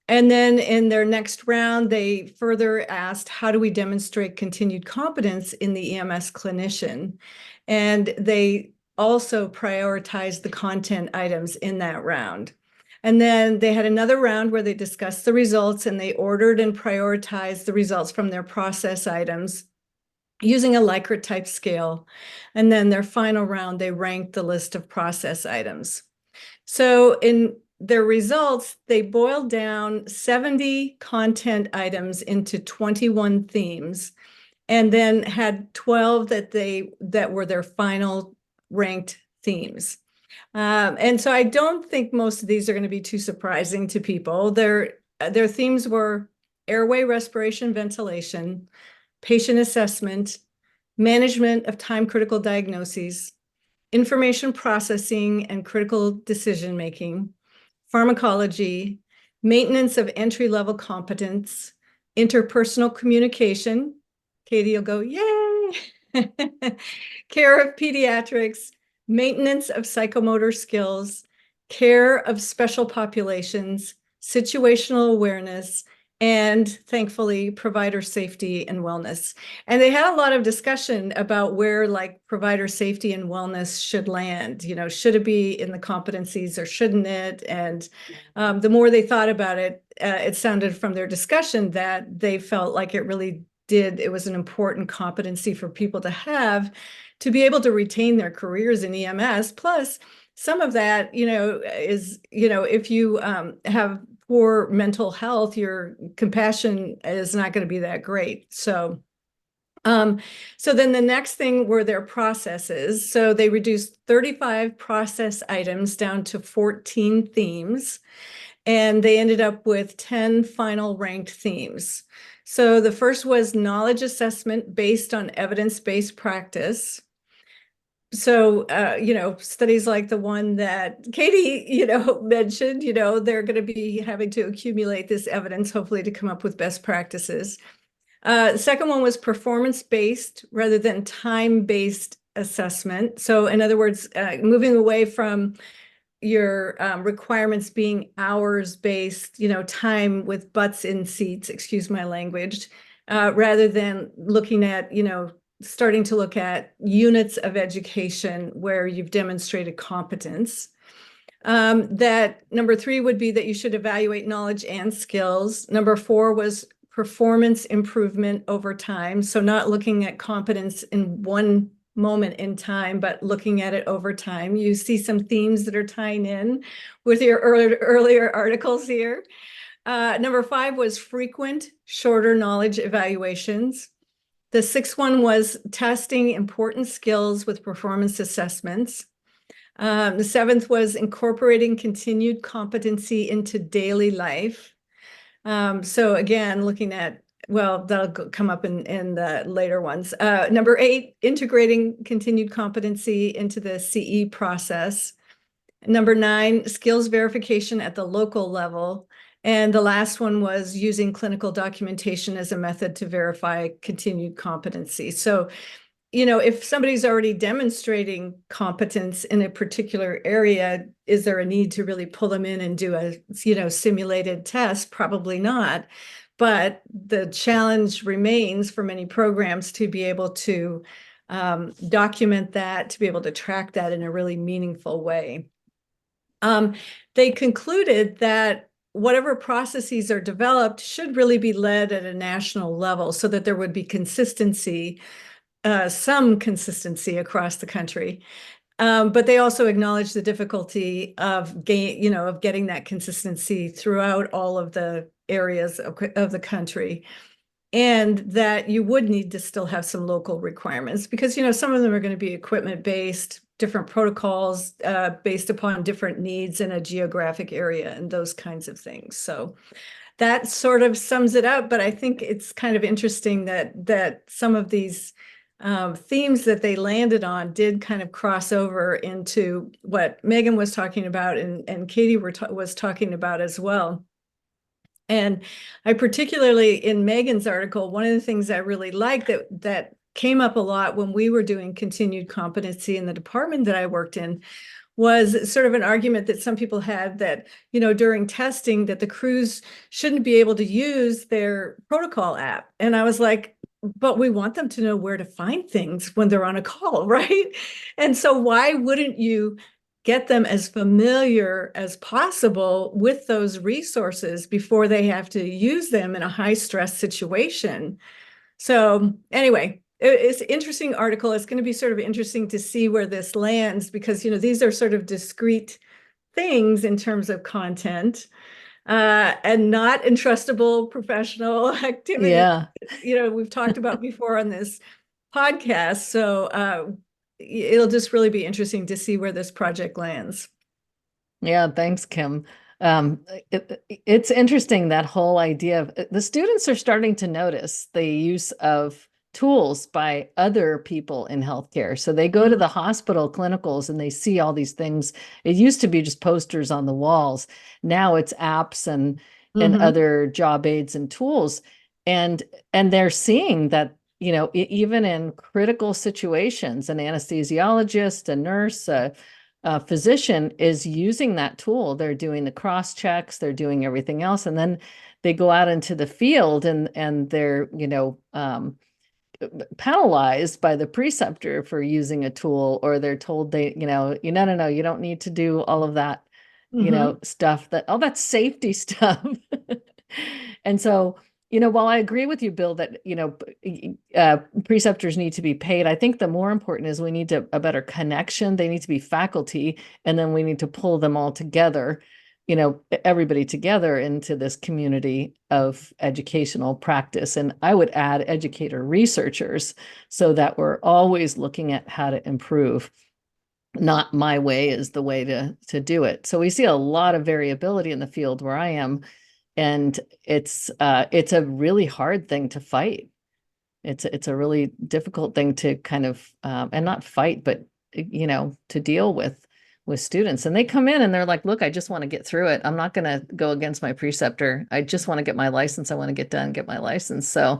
And then in their next round, they further asked, how do we demonstrate continued competence in the EMS clinician? And they also prioritized the content items in that round. And then they had another round where they discussed the results and they ordered and prioritized the results from their process items using a Likert type scale. And then their final round, they ranked the list of process items. So in their results, they boiled down 70 content items into 21 themes, and then had 12 that were their final ranked themes. And so I don't think most of these are going to be too surprising to people. Their themes were airway, respiration, ventilation, patient assessment, management of time-critical diagnoses, information processing and critical decision-making, pharmacology, maintenance of entry-level competence, interpersonal communication. Katie will go, yay! Care of pediatrics, maintenance of psychomotor skills, care of special populations, situational awareness, and thankfully, provider safety and wellness. And they had a lot of discussion about where like provider safety and wellness should land. Should it be in the competencies or shouldn't it? And the more they thought about it, it sounded from their discussion that they felt like it was an important competency for people to have to be able to retain their careers in EMS. Plus, some of that, is, if you have poor mental health, your compassion is not going to be that great. So So then the next thing were their processes. So they reduced 35 process items down to 14 themes, and they ended up with 10 final ranked themes. So the first was knowledge assessment based on evidence-based practice. So, studies like the one that Katie, mentioned, they're going to be having to accumulate this evidence, hopefully to come up with best practices. Second one was performance-based rather than time-based assessment. So in other words, moving away from your requirements being hours-based, time with butts in seats, excuse my language, rather than looking at, starting to look at units of education where you've demonstrated competence. That number 3 would be that you should evaluate knowledge and skills. Number 4 was performance improvement over time. So not looking at competence in one moment in time, but looking at it over time. You see some themes that are tying in with your earlier articles here. Number 5 was frequent, shorter knowledge evaluations. The 6th one was testing important skills with performance assessments. The 7th was incorporating continued competency into daily life. So again, looking at, well, that'll come up in the later ones. Number 8, integrating continued competency into the CE process. Number 9, skills verification at the local level. And the last one was using clinical documentation as a method to verify continued competency. So, if somebody's already demonstrating competence in a particular area, is there a need to really pull them in and do a, simulated test? Probably not. But the challenge remains for many programs to be able to document that, to be able to track that in a really meaningful way. They concluded that whatever processes are developed should really be led at a national level so that there would be consistency, some consistency across the country. But they also acknowledge the difficulty of getting that consistency throughout all of the areas of the country. And that you would need to still have some local requirements because, some of them are going to be equipment-based, different protocols based upon different needs in a geographic area and those kinds of things. So that sort of sums it up. But I think it's kind of interesting that some of these themes that they landed on did kind of cross over into what Megan was talking about and Katie was talking about as well. And I particularly, in Megan's article, one of the things I really liked that came up a lot when we were doing continued competency in the department that I worked in was sort of an argument that some people had that, during testing that the crews shouldn't be able to use their protocol app. And I was like, but we want them to know where to find things when they're on a call, right? And so why wouldn't you get them as familiar as possible with those resources before they have to use them in a high stress situation? So anyway, it's an interesting article. It's going to be sort of interesting to see where this lands because, these are sort of discrete things in terms of content and not entrustable professional activity. Yeah. We've talked about before on this podcast. So it'll just really be interesting to see where this project lands. Yeah, thanks, Kim. It's interesting, that whole idea of the students are starting to notice the use of tools by other people in healthcare. So they go to the hospital clinicals and they see all these things. It used to be just posters on the walls. Now it's apps and other job aids and tools. And they're seeing that, even in critical situations, an anesthesiologist, a nurse, a physician is using that tool. They're doing the cross checks, they're doing everything else. And then they go out into the field and they're, penalized by the preceptor for using a tool, or they're told no, you don't need to do all of that, stuff, all that safety stuff. And so, while I agree with you, Bill, that, preceptors need to be paid, I think the more important is we need a better connection. They need to be faculty, and then we need to pull them all together everybody together into this community of educational practice. And I would add educator researchers so that we're always looking at how to improve. Not my way is the way to do it. So we see a lot of variability in the field where I am, and it's a really hard thing to fight. It's a really difficult thing to kind of and not fight, but to deal with students. And they come in and they're like, look, I just want to get through it. I'm not going to go against my preceptor. I just want to get my license. I want to get done, get my license. So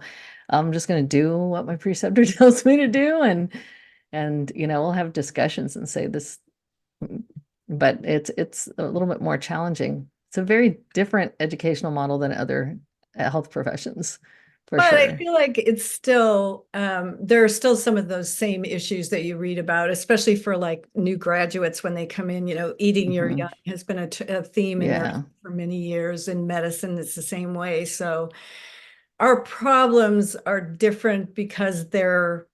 I'm just going to do what my preceptor tells me to do. And we'll have discussions and say this, but it's a little bit more challenging. It's a very different educational model than other health professions. But I feel like it's still, there are still some of those same issues that you read about, especially for like new graduates when they come in, eating your young has been a theme in nursing for many years. In medicine, it's the same way. So our problems are different because they're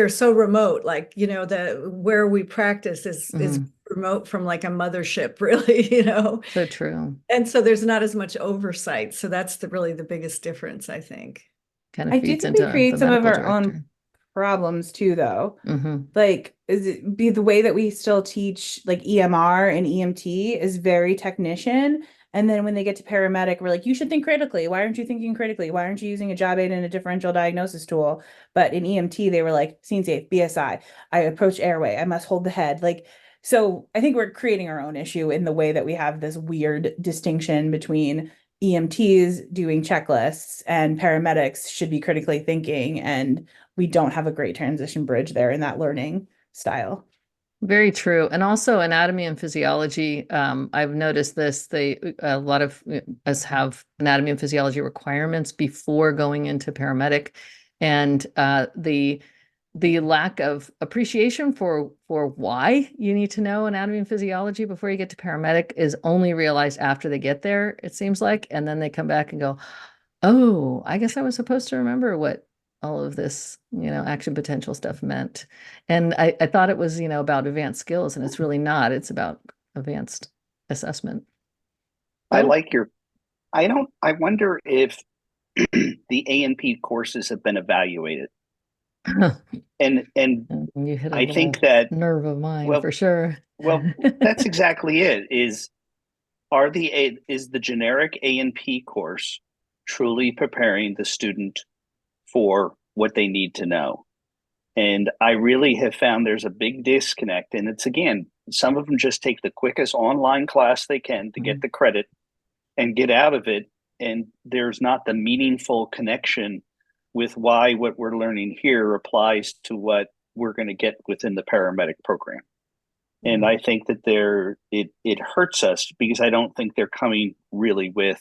so remote, like, where we practice is remote from like a mothership, really, So true. And so there's not as much oversight. So that's really the biggest difference, I think. Kind of I do feeds think we into create the some of medical our own director. problems too, though. Mhm. Like, is it be the way that we still teach like EMR and EMT is very technician. And then when they get to paramedic, we're like, you should think critically. Why aren't you thinking critically? Why aren't you using a job aid and a differential diagnosis tool? But in EMT, they were like, scene safe, BSI. I approach airway. I must hold the head. Like, so I think we're creating our own issue in the way that we have this weird distinction between EMTs doing checklists and paramedics should be critically thinking. And we don't have a great transition bridge there in that learning style. Very true. And also anatomy and physiology. I've noticed this. A lot of us have anatomy and physiology requirements before going into paramedic, and the lack of appreciation for why you need to know anatomy and physiology before you get to paramedic is only realized after they get there, it seems like, and then they come back and go, oh, I guess I was supposed to remember what all of this, action potential stuff meant. And I thought it was, about advanced skills, and it's really not. It's about advanced assessment. I Bill? like your, I wonder if the A&P courses have been evaluated. And You hit a I think that nerve of mine for sure. Well, that's exactly it. Is the generic A&P course truly preparing the student for what they need to know? And I really have found there's a big disconnect. And it's, again, some of them just take the quickest online class they can to get the credit and get out of it. And there's not the meaningful connection with why what we're learning here applies to what we're going to get within the paramedic program. And I think that it hurts us because I don't think they're coming really with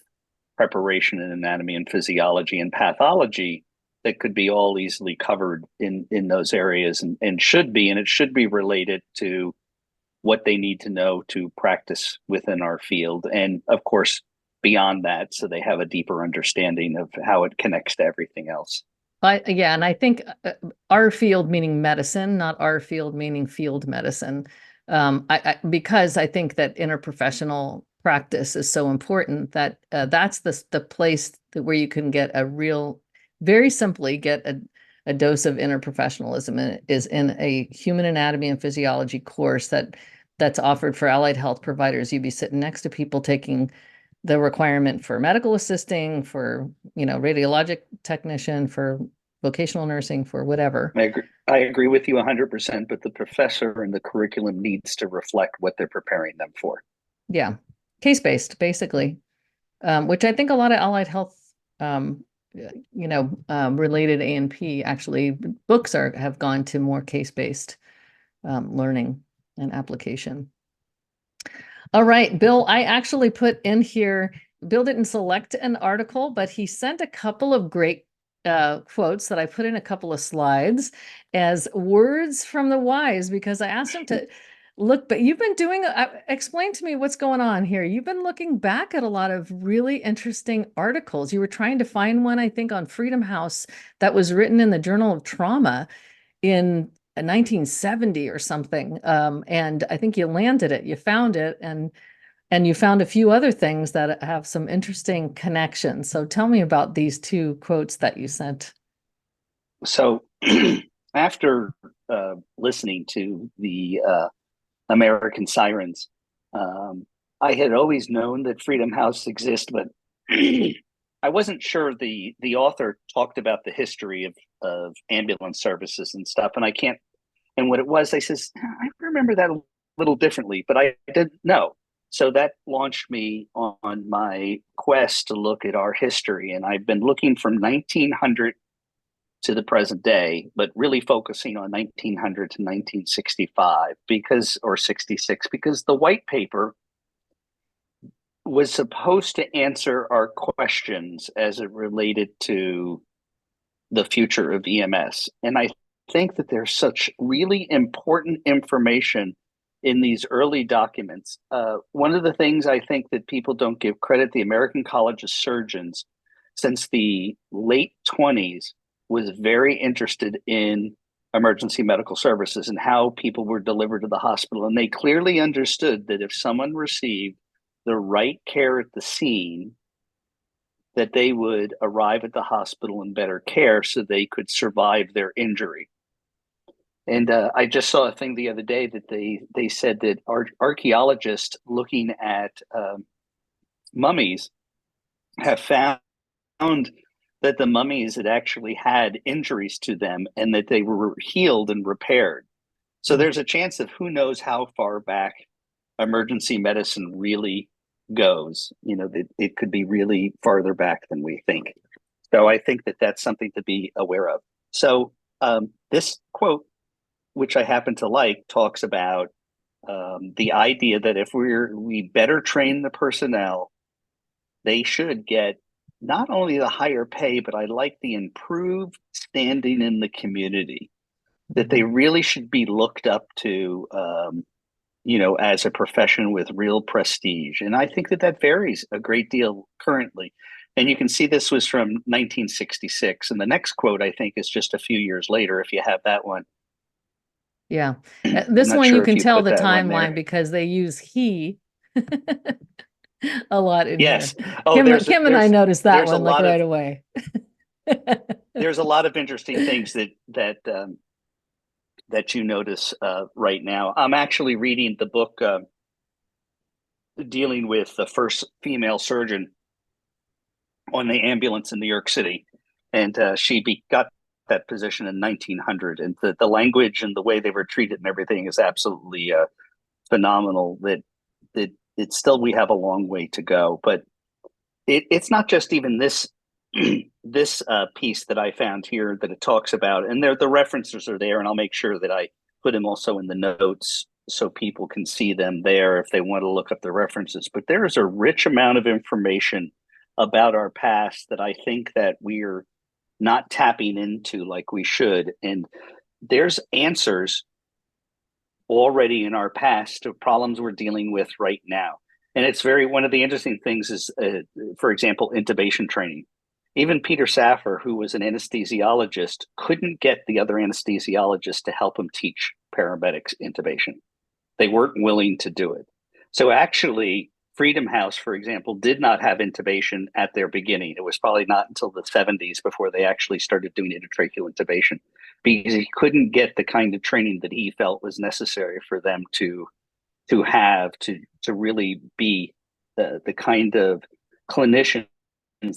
preparation in anatomy and physiology and pathology that could be all easily covered in those areas, and should be, and it should be related to what they need to know to practice within our field. And of course, beyond that, so they have a deeper understanding of how it connects to everything else. And I think our field meaning medicine, not our field meaning field medicine. Because I think that interprofessional practice is so important that that's the place where you can get very simply get a dose of interprofessionalism, and it is in a human anatomy and physiology course that's offered for allied health providers. You'd be sitting next to people taking the requirement for medical assisting, for radiologic technician, for vocational nursing, for whatever. I agree with you 100%, but the professor and the curriculum needs to reflect what they're preparing them for. Yeah, case-based, basically, which I think a lot of allied health, related A&P, actually, books have gone to more case-based learning and application. All right, Bill, I actually put in here, Bill didn't select an article, but he sent a couple of great quotes that I put in a couple of slides as words from the wise, because I asked him to look, but you've been doing, explain to me what's going on here. You've been looking back at a lot of really interesting articles. You were trying to find one, I think, on Freedom House that was written in the Journal of Trauma in 1970 or something. And I think you landed it, you found it. And And you found a few other things that have some interesting connections. So tell me about these two quotes that you sent. So after listening to the American Sirens, I had always known that Freedom House exists, but I wasn't sure the author talked about the history of ambulance services and stuff. And I can't, and what it was, I says, I remember that a little differently, but I didn't know. So that launched me on my quest to look at our history. And I've been looking from 1900 to the present day, but really focusing on 1900 to 1965 or 66, because the white paper was supposed to answer our questions as it related to the future of EMS. And I think that there's such really important information in these early documents. One of the things I think that people don't give credit, the American College of Surgeons, since the late 20s, was very interested in emergency medical services and how people were delivered to the hospital. And they clearly understood that if someone received the right care at the scene, that they would arrive at the hospital in better care so they could survive their injury. And I just saw a thing the other day that they said that archaeologists looking at mummies have found that the mummies had actually had injuries to them and that they were healed and repaired. So there's a chance of who knows how far back emergency medicine really goes. You know, it could be really farther back than we think. So I think that that's something to be aware of. So this quote, which I happen to like, talks about the idea that if we better train the personnel, they should get not only the higher pay, but I like the improved standing in the community, that they really should be looked up to, as a profession with real prestige. And I think that varies a great deal currently. And you can see this was from 1966. And the next quote, I think, is just a few years later, if you have that one. Yeah. This one sure you if can you tell put the that one there. timeline because they use he a lot in Yes. here. Oh, Kim and I noticed that there's a one like lot right of- away. There's a lot of interesting things that you notice right now. I'm actually reading the book dealing with the first female surgeon on the ambulance in New York City, and she got that position in 1900, and the language and the way they were treated and everything is absolutely phenomenal. That it's still, we have a long way to go, but it's not just even this this piece that I found here that it talks about, and the references are there, and I'll make sure that I put them also in the notes so people can see them there if they want to look up the references. But there is a rich amount of information about our past that I think that we're not tapping into like we should. And there's answers already in our past to problems we're dealing with right now. And it's one of the interesting things is, for example, intubation training. Even Peter Safar, who was an anesthesiologist, couldn't get the other anesthesiologists to help him teach paramedics intubation. They weren't willing to do it. So actually, Freedom House, for example, did not have intubation at their beginning. It was probably not until the 70s before they actually started doing intratracheal intubation, because he couldn't get the kind of training that he felt was necessary for them to really be the kind of clinicians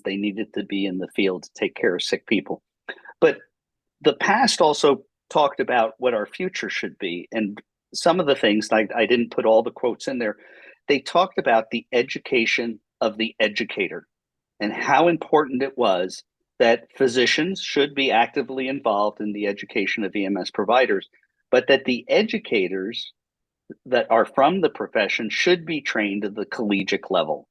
they needed to be in the field to take care of sick people. But the past also talked about what our future should be. And some of the things, I didn't put all the quotes in there, they talked about the education of the educator and how important it was that physicians should be actively involved in the education of EMS providers, but that the educators that are from the profession should be trained at the collegiate level.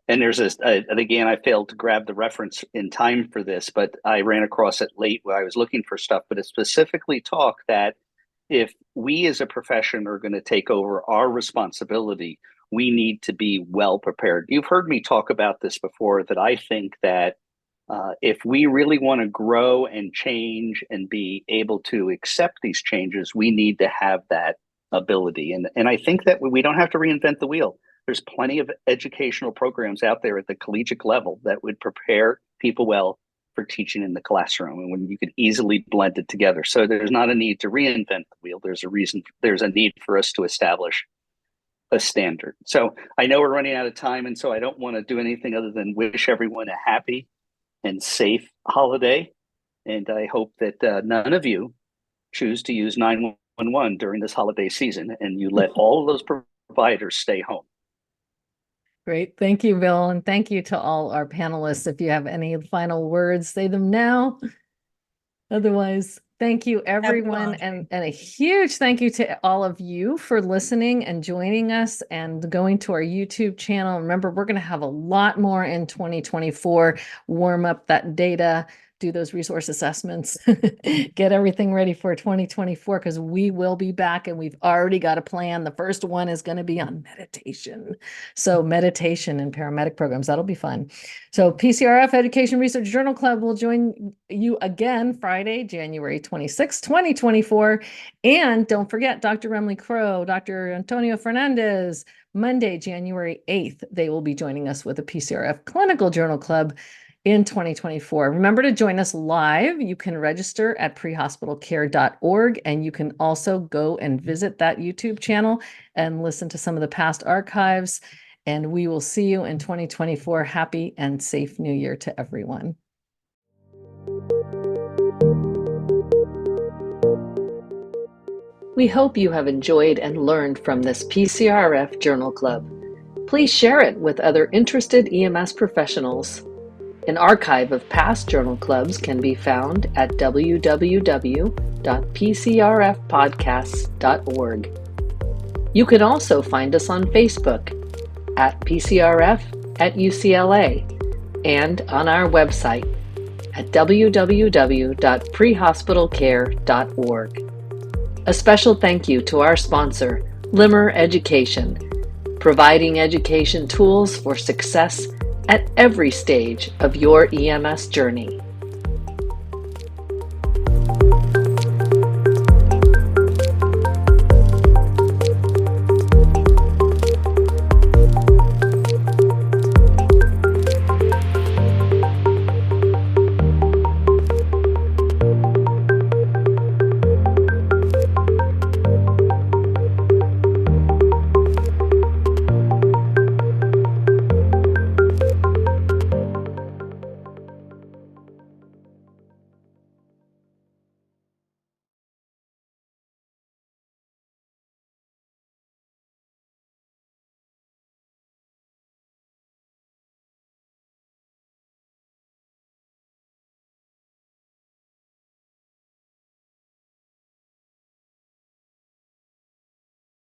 And there's and again, I failed to grab the reference in time for this, but I ran across it late while I was looking for stuff. But it specifically talked that if we as a profession are going to take over our responsibility, we need to be well prepared. You've heard me talk about this before, that I think that if we really want to grow and change and be able to accept these changes, we need to have that ability. And I think that we don't have to reinvent the wheel. there's plenty of educational programs out there at the collegiate level that would prepare people well for teaching in the classroom, and when you could easily blend it together. So there's not a need to reinvent the wheel. There's a need for us to establish a standard. So I know we're running out of time, and so I don't want to do anything other than wish everyone a happy and safe holiday. And I hope that none of you choose to use 911 during this holiday season, and you let all of those providers stay home. Great. Thank you, Bill. And thank you to all our panelists. If you have any final words, say them now. Otherwise, thank you, everyone. And a huge thank you to all of you for listening and joining us and going to our YouTube channel. Remember, we're going to have a lot more in 2024. Warm up that data, do those resource assessments, get everything ready for 2024, because we will be back and we've already got a plan. The first one is going to be on meditation. So meditation and paramedic programs, that'll be fun. So PCRF Education Research Journal Club will join you again Friday, January 26, 2024. And don't forget, Dr. Remley Crow, Dr. Antonio Fernandez, Monday, January 8th, they will be joining us with a PCRF Clinical Journal Club in 2024. Remember to join us live. You can register at prehospitalcare.org, and you can also go and visit that YouTube channel and listen to some of the past archives. And we will see you in 2024. Happy and safe New Year to everyone. We hope you have enjoyed and learned from this PCRF Journal Club. Please share it with other interested EMS professionals. An archive of past journal clubs can be found at www.pcrfpodcasts.org. You can also find us on Facebook at PCRF at UCLA and on our website at www.prehospitalcare.org. A special thank you to our sponsor, Limmer Education, providing education tools for success at every stage of your EMS journey.